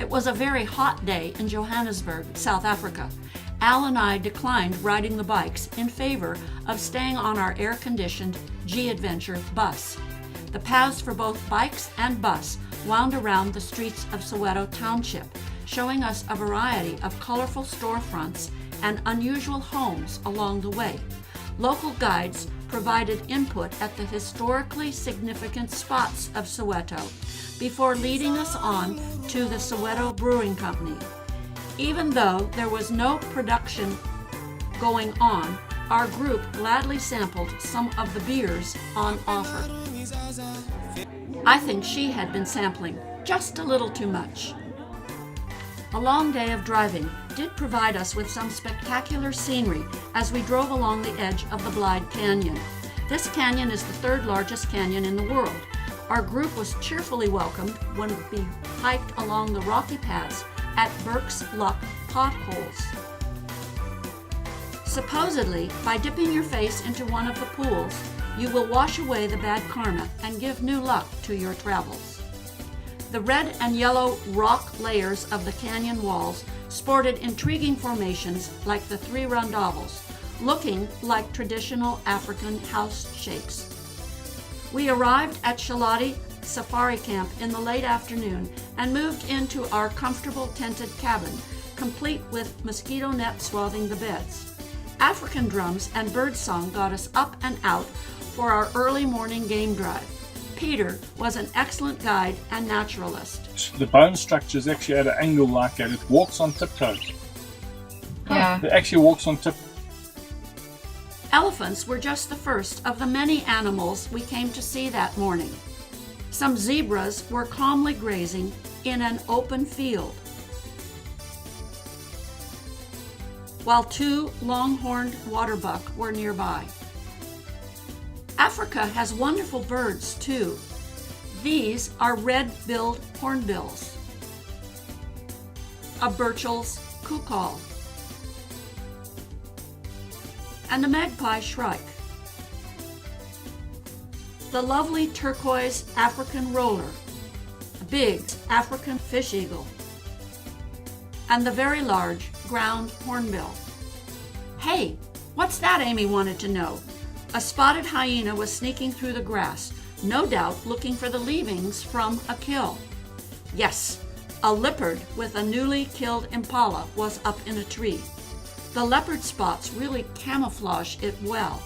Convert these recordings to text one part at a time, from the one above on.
It was a very hot day in Johannesburg, South Africa. Al and I declined riding the bikes in favor of staying on our air-conditioned G-Adventure bus. The paths for both bikes and bus wound around the streets of Soweto Township, showing us a variety of colorful storefronts and unusual homes along the way. Local guides provided input at the historically significant spots of Soweto before leading us on to the Soweto Brewing Company. Even though there was no production going on, our group gladly sampled some of the beers on offer. I think she had been sampling just a little too much. A long day of driving did provide us with some spectacular scenery as we drove along the edge of the Blyde Canyon. This canyon is the third largest canyon in the world. Our group was cheerfully welcomed when we hiked along the rocky paths at Burke's Luck potholes. Supposedly, by dipping your face into one of the pools, you will wash away the bad karma and give new luck to your travels. The red and yellow rock layers of the canyon walls sported intriguing formations like the three rondavels, looking like traditional African house shapes. We arrived at Shalati Safari Camp in the late afternoon and moved into our comfortable tented cabin, complete with mosquito net swathing the beds. African drums and birdsong got us up and out for our early morning game drive. Peter was an excellent guide and naturalist. The bone structure is actually at an angle like that. It walks on tiptoes. Yeah. It actually walks on tiptoes. Elephants were just the first of the many animals we came to see that morning. Some zebras were calmly grazing in an open field, while two long-horned waterbuck were nearby. Africa has wonderful birds too. These are red-billed hornbills, a Burchell's cuckoo, and a magpie shrike. The lovely turquoise African roller, a big African fish eagle, and the very large ground hornbill. Hey, what's that? Amy wanted to know. A spotted hyena was sneaking through the grass, no doubt looking for the leavings from a kill. Yes, a leopard with a newly killed impala was up in a tree. The leopard spots really camouflage it well.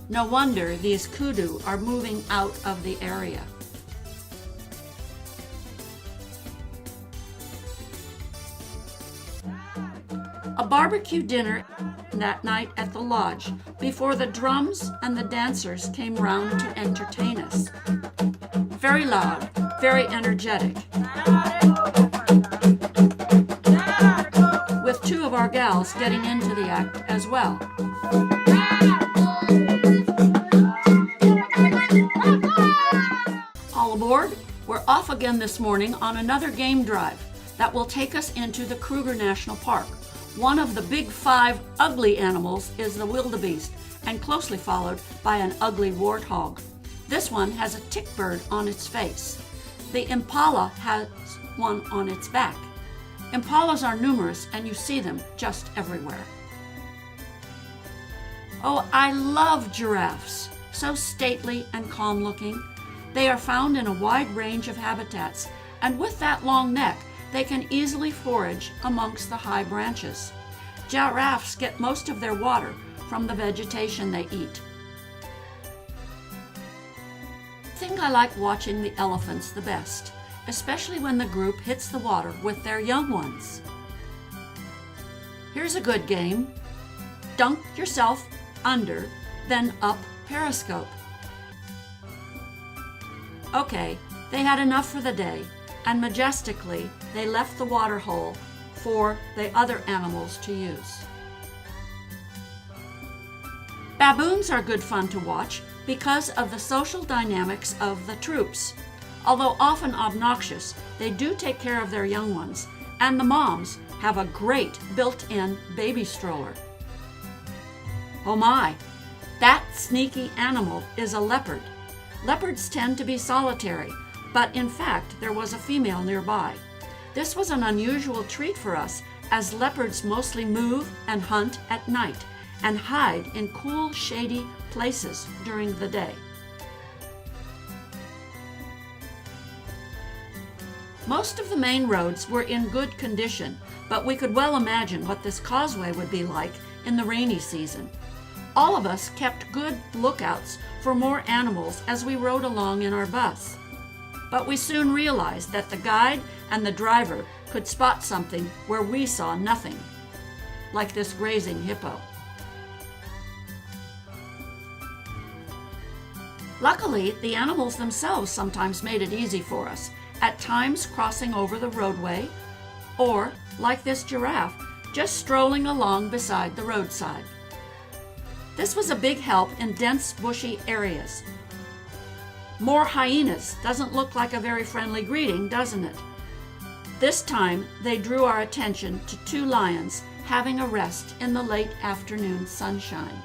No wonder these kudu are moving out of the area. A barbecue dinner that night at the lodge before the drums and the dancers came round to entertain us. Very loud, very energetic, with two of our gals getting into the act as well. All aboard, we're off again this morning on another game drive that will take us into the Kruger National Park. One of the big five ugly animals is the wildebeest, and closely followed by an ugly warthog. This one has a tick bird on its face. The impala has one on its back. Impalas are numerous, and you see them just everywhere. Oh, I love giraffes, so stately and calm looking. They are found in a wide range of habitats, and with that long neck, they can easily forage amongst the high branches. Giraffes get most of their water from the vegetation they eat. I think I like watching the elephants the best, especially when the group hits the water with their young ones. Here's a good game. Dunk yourself under, then up periscope. Okay, they had enough for the day, and majestically they left the water hole for the other animals to use. Baboons are good fun to watch because of the social dynamics of the troops. Although often obnoxious, they do take care of their young ones, and the moms have a great built-in baby stroller. Oh my, that sneaky animal is a leopard. Leopards tend to be solitary, but in fact there was a female nearby. This was an unusual treat for us, as leopards mostly move and hunt at night and hide in cool, shady places during the day. Most of the main roads were in good condition, but we could well imagine what this causeway would be like in the rainy season. All of us kept good lookouts for more animals as we rode along in our bus. But we soon realized that the guide and the driver could spot something where we saw nothing, like this grazing hippo. Luckily, the animals themselves sometimes made it easy for us, at times crossing over the roadway, or, like this giraffe, just strolling along beside the roadside. This was a big help in dense, bushy areas. More hyenas doesn't look like a very friendly greeting, doesn't it? This time, they drew our attention to 2 lions having a rest in the late afternoon sunshine.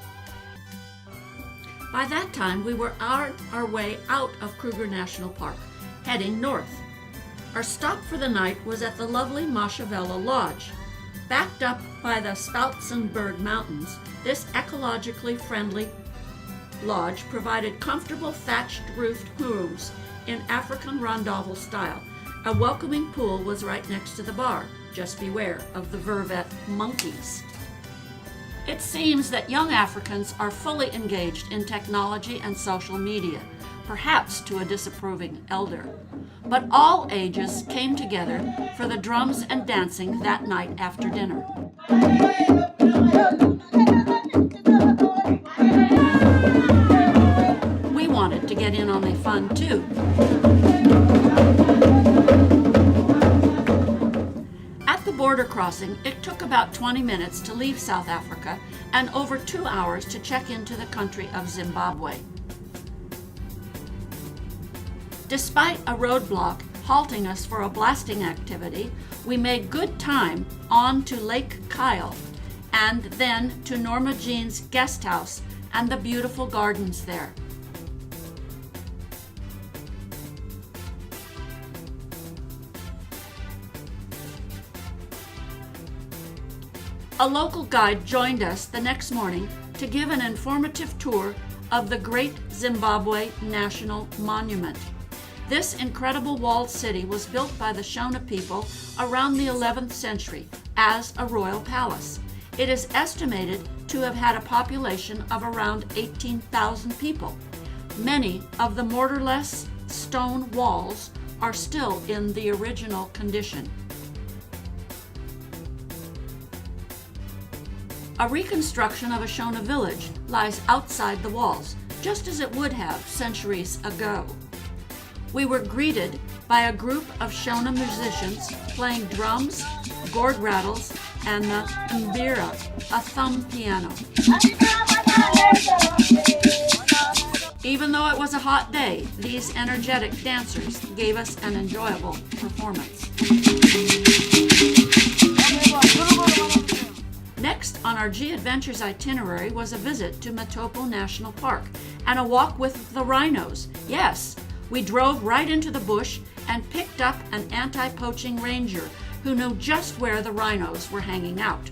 By that time, we were on our way out of Kruger National Park, heading north. Our stop for the night was at the lovely Mashavela Lodge. Backed up by the Spoutsenberg Mountains, this ecologically friendly lodge provided comfortable thatched roofed rooms in African rondavel style. A welcoming pool was right next to the bar. Just beware of the vervet monkeys. It seems that young Africans are fully engaged in technology and social media, perhaps to a disapproving elder. But all ages came together for the drums and dancing that night after dinner. We wanted to get in on the fun too. At the border crossing, it took about 20 minutes to leave South Africa and over 2 hours to check into the country of Zimbabwe. Despite a roadblock halting us for a blasting activity, we made good time on to Lake Kyle and then to Norma Jean's guest house and the beautiful gardens there. A local guide joined us the next morning to give an informative tour of the Great Zimbabwe National Monument. This incredible walled city was built by the Shona people around the 11th century as a royal palace. It is estimated to have had a population of around 18,000 people. Many of the mortarless stone walls are still in the original condition. A reconstruction of a Shona village lies outside the walls, just as it would have centuries ago. We were greeted by a group of Shona musicians playing drums, gourd rattles, and the mbira, a thumb piano. Even though it was a hot day, these energetic dancers gave us an enjoyable performance. Next on our G Adventures itinerary was a visit to Matopo National Park and a walk with the rhinos. Yes, we drove right into the bush and picked up an anti-poaching ranger who knew just where the rhinos were hanging out.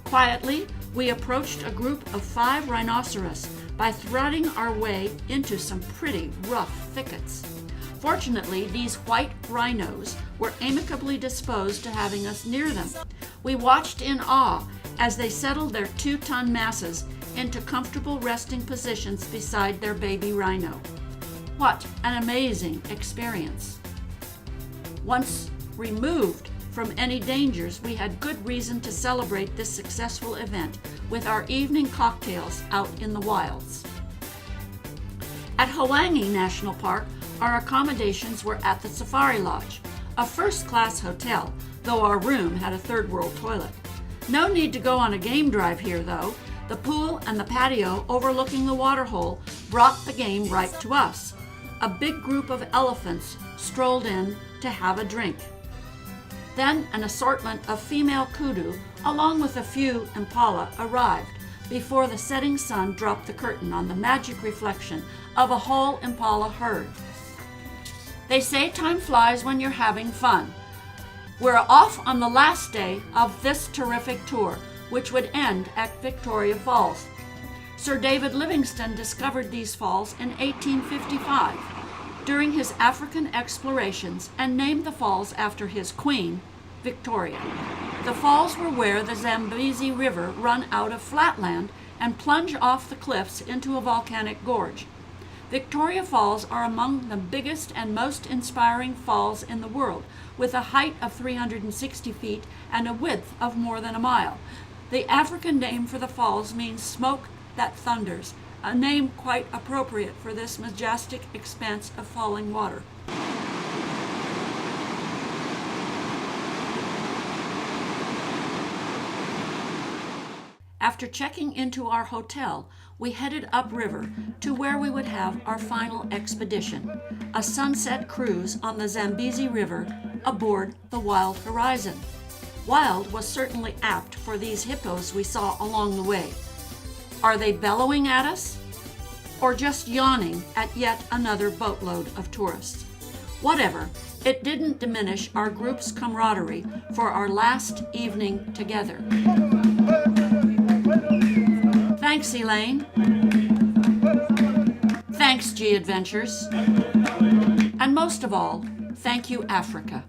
Quietly, we approached a group of 5 rhinoceros by threading our way into some pretty rough thickets. Fortunately, these white rhinos were amicably disposed to having us near them. We watched in awe as they settled their 2-ton masses into comfortable resting positions beside their baby rhino. What an amazing experience. Once removed from any dangers, we had good reason to celebrate this successful event with our evening cocktails out in the wilds. At Hwange National Park, our accommodations were at the Safari Lodge, a first-class hotel, though our room had a third-world toilet. No need to go on a game drive here, though. The pool and the patio overlooking the waterhole brought the game right to us. A big group of elephants strolled in to have a drink. Then an assortment of female kudu, along with a few impala, arrived before the setting sun dropped the curtain on the magic reflection of a whole impala herd. They say time flies when you're having fun. We're off on the last day of this terrific tour, which would end at Victoria Falls. Sir David Livingstone discovered these falls in 1855 during his African explorations and named the falls after his queen, Victoria. The falls were where the Zambezi River run out of flatland and plunge off the cliffs into a volcanic gorge. Victoria Falls are among the biggest and most inspiring falls in the world, with a height of 360 feet and a width of more than a mile. The African name for the falls means smoke that thunders, a name quite appropriate for this majestic expanse of falling water. After checking into our hotel, we headed upriver to where we would have our final expedition, a sunset cruise on the Zambezi River aboard the Wild Horizon. Wild was certainly apt for these hippos we saw along the way. Are they bellowing at us? Or just yawning at yet another boatload of tourists? Whatever, it didn't diminish our group's camaraderie for our last evening together. Thanks, Elaine. Thanks, G Adventures. And most of all, thank you, Africa.